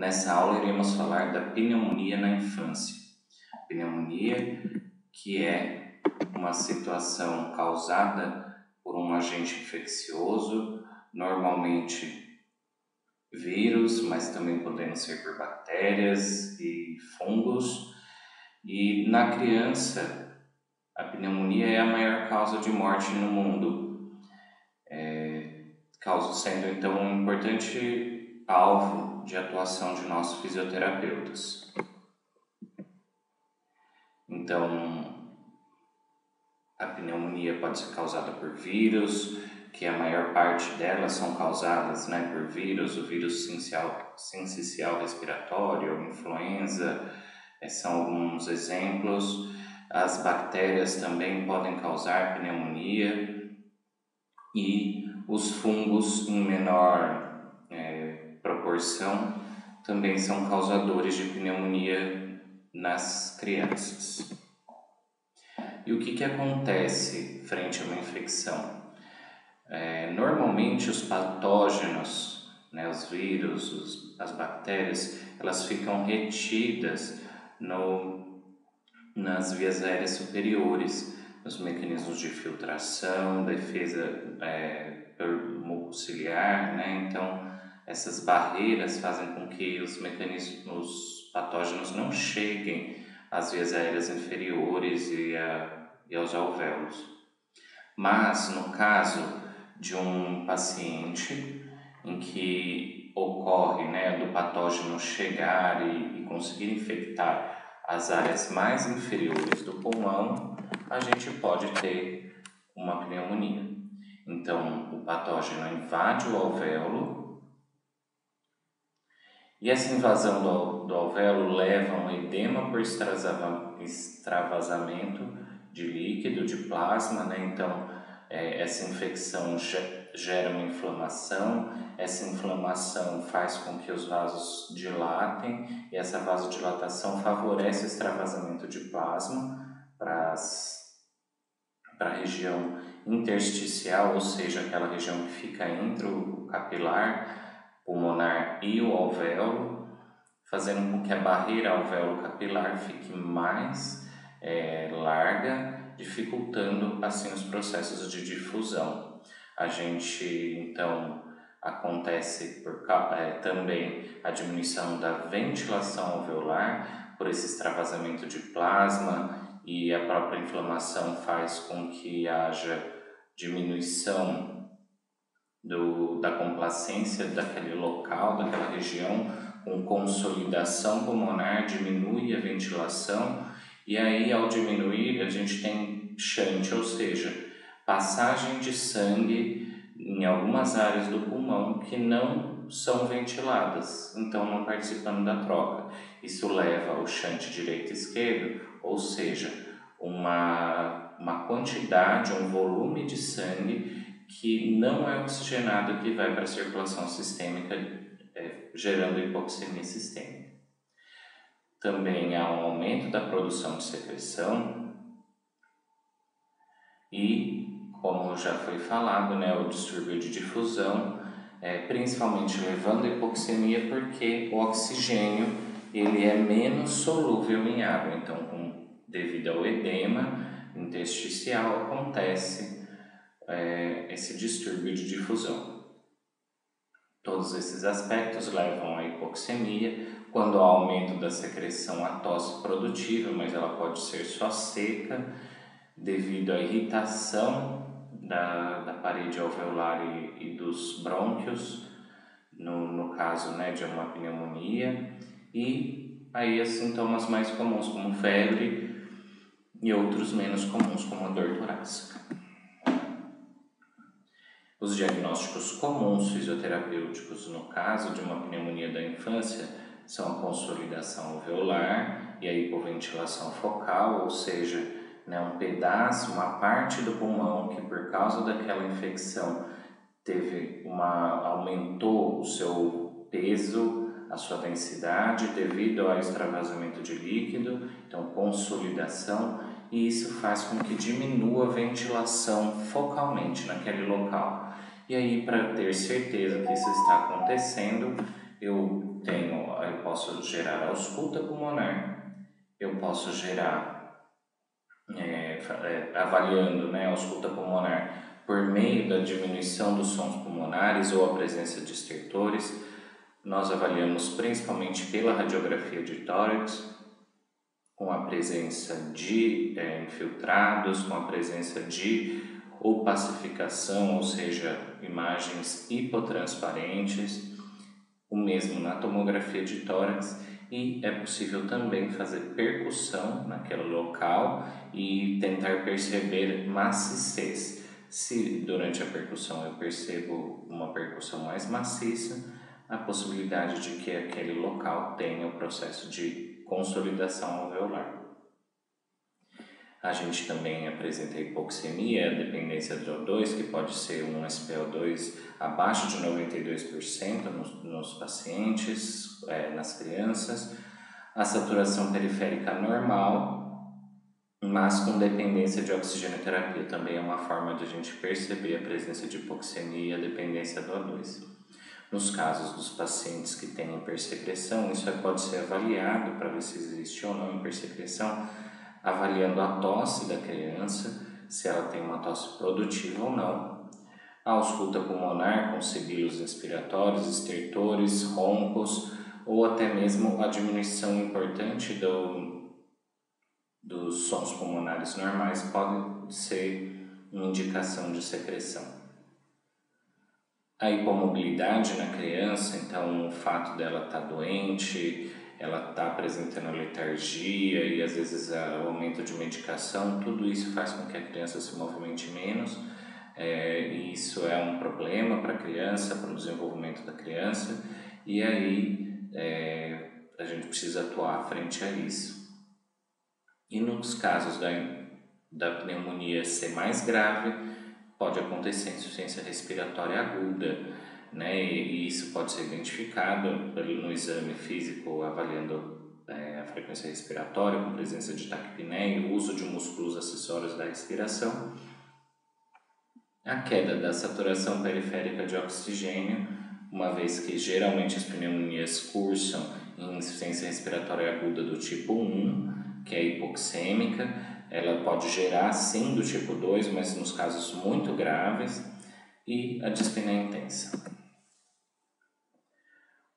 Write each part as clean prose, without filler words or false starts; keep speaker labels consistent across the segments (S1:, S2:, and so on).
S1: Nessa aula iremos falar da pneumonia na infância. Pneumonia, que é uma situação causada por um agente infeccioso, normalmente vírus, mas também podendo ser por bactérias e fungos. E na criança, a pneumonia é a maior causa de morte no mundo, sendo então um importante alvo de atuação de nossos fisioterapeutas. Então, a pneumonia pode ser causada por vírus, que a maior parte delas são causadas por vírus, o vírus sincicial respiratório, influenza, são alguns exemplos. As bactérias também podem causar pneumonia e os fungos, em menor proporção, também são causadores de pneumonia nas crianças. E o que acontece frente a uma infecção? Normalmente os patógenos, os vírus, as bactérias, elas ficam retidas nas vias aéreas superiores, nos mecanismos de filtração, defesa por muco ciliar, Então, essas barreiras fazem com que os patógenos não cheguem às vias aéreas inferiores e aos alvéolos. Mas, no caso de um paciente em que ocorre do patógeno chegar e conseguir infectar as áreas mais inferiores do pulmão, a gente pode ter uma pneumonia. Então, o patógeno invade o alvéolo e essa invasão do alvéolo leva a um edema por extravasamento de líquido, de plasma, Então, essa infecção gera uma inflamação, essa inflamação faz com que os vasos dilatem e essa vasodilatação favorece o extravasamento de plasma para a região intersticial, ou seja, aquela região que fica entre o capilar pulmonar e o alvéolo, fazendo com que a barreira alvéolo-capilar fique mais larga, dificultando assim os processos de difusão. A gente, então, acontece também a diminuição da ventilação alveolar por esse extravasamento de plasma, e a própria inflamação faz com que haja diminuição da complacência daquele local, daquela região, com consolidação pulmonar, diminui a ventilação, e aí ao diminuir a gente tem shunt, ou seja, passagem de sangue em algumas áreas do pulmão que não são ventiladas, então não participando da troca. Isso leva ao shunt direito e esquerdo, ou seja, uma quantidade, um volume de sangue que não é oxigenado, que vai para a circulação sistêmica, gerando hipoxemia sistêmica. Também há um aumento da produção de secreção e, como já foi falado, o distúrbio de difusão, principalmente levando a hipoxemia, porque o oxigênio ele é menos solúvel em água. Então, devido ao edema intersticial, acontece esse distúrbio de difusão. Todos esses aspectos levam à hipoxemia. Quando há aumento da secreção, a tosse produtiva, mas ela pode ser só seca, devido à irritação da parede alveolar e dos brônquios, no caso de uma pneumonia, e aí os sintomas mais comuns como febre e outros menos comuns como a dor torácica. Os diagnósticos comuns fisioterapêuticos no caso de uma pneumonia da infância são a consolidação alveolar e a hipoventilação focal, ou seja, um pedaço, uma parte do pulmão que por causa daquela infecção aumentou o seu peso, a sua densidade devido ao extravasamento de líquido, então consolidação, e isso faz com que diminua a ventilação focalmente naquele local. E aí, para ter certeza que isso está acontecendo, eu posso gerar ausculta pulmonar, eu posso gerar, avaliando, né, a ausculta pulmonar por meio da diminuição dos sons pulmonares ou a presença de estertores. Nós avaliamos principalmente pela radiografia de tórax, com a presença de infiltrados, com a presença de opacificação, ou seja, imagens hipotransparentes, o mesmo na tomografia de tórax, e é possível também fazer percussão naquele local e tentar perceber maciez. Se durante a percussão eu percebo uma percussão mais maciça, a possibilidade de que aquele local tenha o processo de consolidação alveolar. A gente também apresenta a hipoxemia, a dependência do O2, que pode ser um SpO2 abaixo de 92% nos pacientes, nas crianças. A saturação periférica normal, mas com dependência de oxigenoterapia. Também é uma forma de a gente perceber a presença de hipoxemia e a dependência do O2. Nos casos dos pacientes que têm hipersecreção, isso pode ser avaliado para ver se existe ou não hipersecreção, avaliando a tosse da criança, se ela tem uma tosse produtiva ou não, a ausculta pulmonar com sibilos inspiratórios, estertores, roncos, ou até mesmo a diminuição importante dos sons pulmonares normais pode ser uma indicação de secreção. A hipomobilidade na criança, então o fato dela estar doente, ela está apresentando letargia e às vezes o aumento de medicação, tudo isso faz com que a criança se movimente menos, e isso é um problema para a criança, para o desenvolvimento da criança, e aí a gente precisa atuar frente a isso. E nos casos da pneumonia ser mais grave, pode acontecer insuficiência respiratória aguda, né? E isso pode ser identificado no exame físico, avaliando a frequência respiratória, com presença de taquipneia e o uso de músculos acessórios da respiração. A queda da saturação periférica de oxigênio, uma vez que geralmente as pneumonias cursam em insuficiência respiratória aguda do tipo 1, que é hipoxêmica, ela pode gerar sim do tipo 2, mas nos casos muito graves, e a dispneia intensa.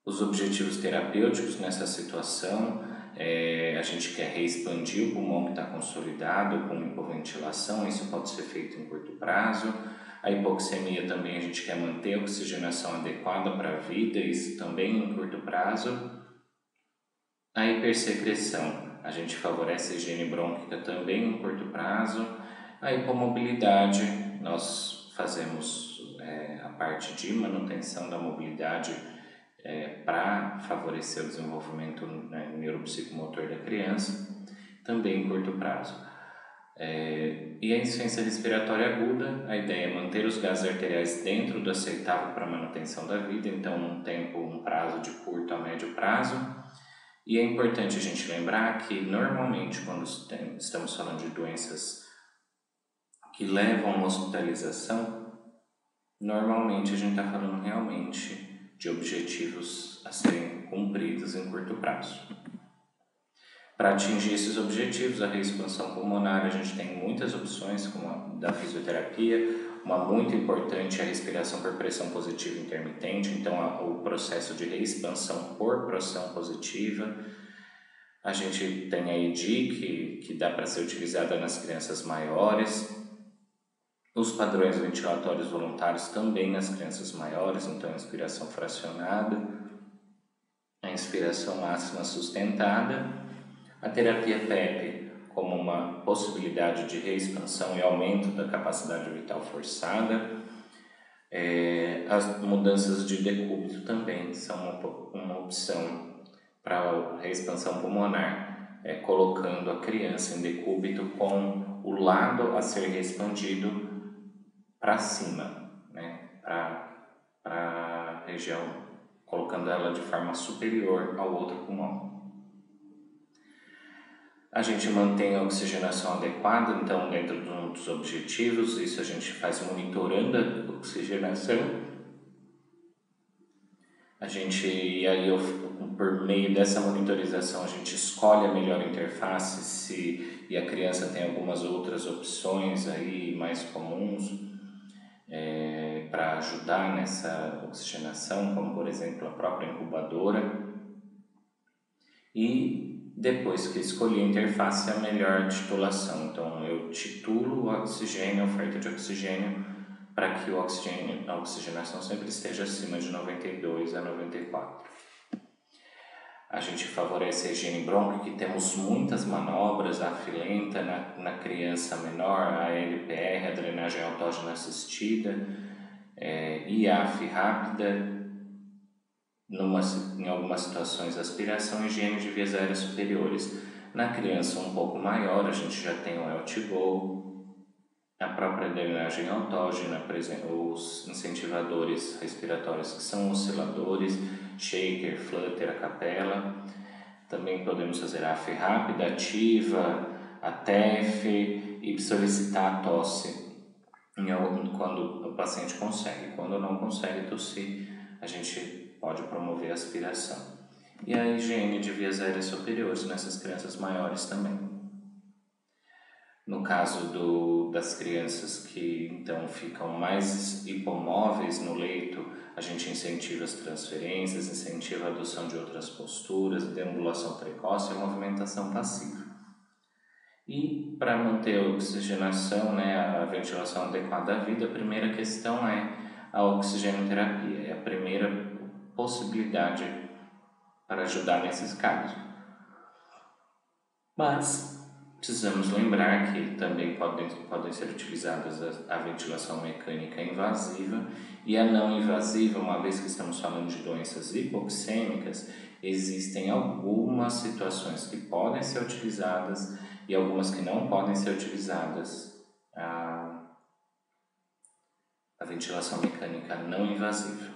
S1: Os objetivos terapêuticos nessa situação, a gente quer reexpandir o pulmão que está consolidado com hipoventilação, isso pode ser feito em curto prazo. A hipoxemia também a gente quer manter a oxigenação adequada para a vida, isso também em curto prazo. A hipersecreção, a gente favorece a higiene brônquica também em curto prazo. A hipomobilidade, nós fazemos a parte de manutenção da mobilidade para favorecer o desenvolvimento neuropsicomotor da criança, também em curto prazo. E a insuficiência respiratória aguda, a ideia é manter os gases arteriais dentro do aceitável para a manutenção da vida, então um prazo de curto a médio prazo. E é importante a gente lembrar que normalmente quando estamos falando de doenças que levam a uma hospitalização, normalmente a gente está falando realmente de objetivos a serem cumpridos em curto prazo. Para atingir esses objetivos, a reexpansão pulmonar, a gente tem muitas opções, como a da fisioterapia. Uma muito importante é a respiração por pressão positiva intermitente, então o processo de reexpansão por pressão positiva. A gente tem a ED, que dá para ser utilizada nas crianças maiores. Os padrões ventilatórios voluntários também nas crianças maiores, então a inspiração fracionada, a inspiração máxima sustentada, a terapia PEP como uma possibilidade de reexpansão e aumento da capacidade vital forçada. As mudanças de decúbito também são uma opção para a reexpansão pulmonar, colocando a criança em decúbito com o lado a ser reexpandido para cima, né? Para a região, colocando ela de forma superior ao outro pulmão. A gente mantém a oxigenação adequada, então dentro dos objetivos, isso a gente faz monitorando a oxigenação. E aí por meio dessa monitorização a gente escolhe a melhor interface e a criança tem algumas outras opções aí mais comuns para ajudar nessa oxigenação, como por exemplo a própria incubadora. E depois que escolhi a interface, a melhor titulação. Então eu titulo o oxigênio, a oferta de oxigênio, para que a oxigenação sempre esteja acima de 92 a 94. A gente favorece a higiene brônquica, que temos muitas manobras, a AF lenta na criança menor, a LPR, a drenagem autógena assistida, e a AF rápida, em algumas situações, aspiração e higiene de vias aéreas superiores. Na criança um pouco maior, a gente já tem o LTGO, a própria drenagem autógena, os incentivadores respiratórios que são osciladores, shaker, flutter, a capela. Também podemos fazer a AF rápida, ativa, a TEF e solicitar a tosse quando o paciente consegue. Quando não consegue tossir, a gente pode promover a aspiração. E a higiene de vias aéreas superiores nessas crianças maiores também. No caso das crianças que então ficam mais hipomóveis no leito, a gente incentiva as transferências, incentiva a adoção de outras posturas, deambulação precoce e movimentação passiva. E para manter a oxigenação, a ventilação adequada à vida, a primeira questão é a oxigenoterapia, é a primeira possibilidade para ajudar nesses casos. Mas precisamos lembrar que também podem ser utilizadas a ventilação mecânica invasiva e a não invasiva, uma vez que estamos falando de doenças hipoxêmicas, existem algumas situações que podem ser utilizadas e algumas que não podem ser utilizadas a ventilação mecânica não invasiva.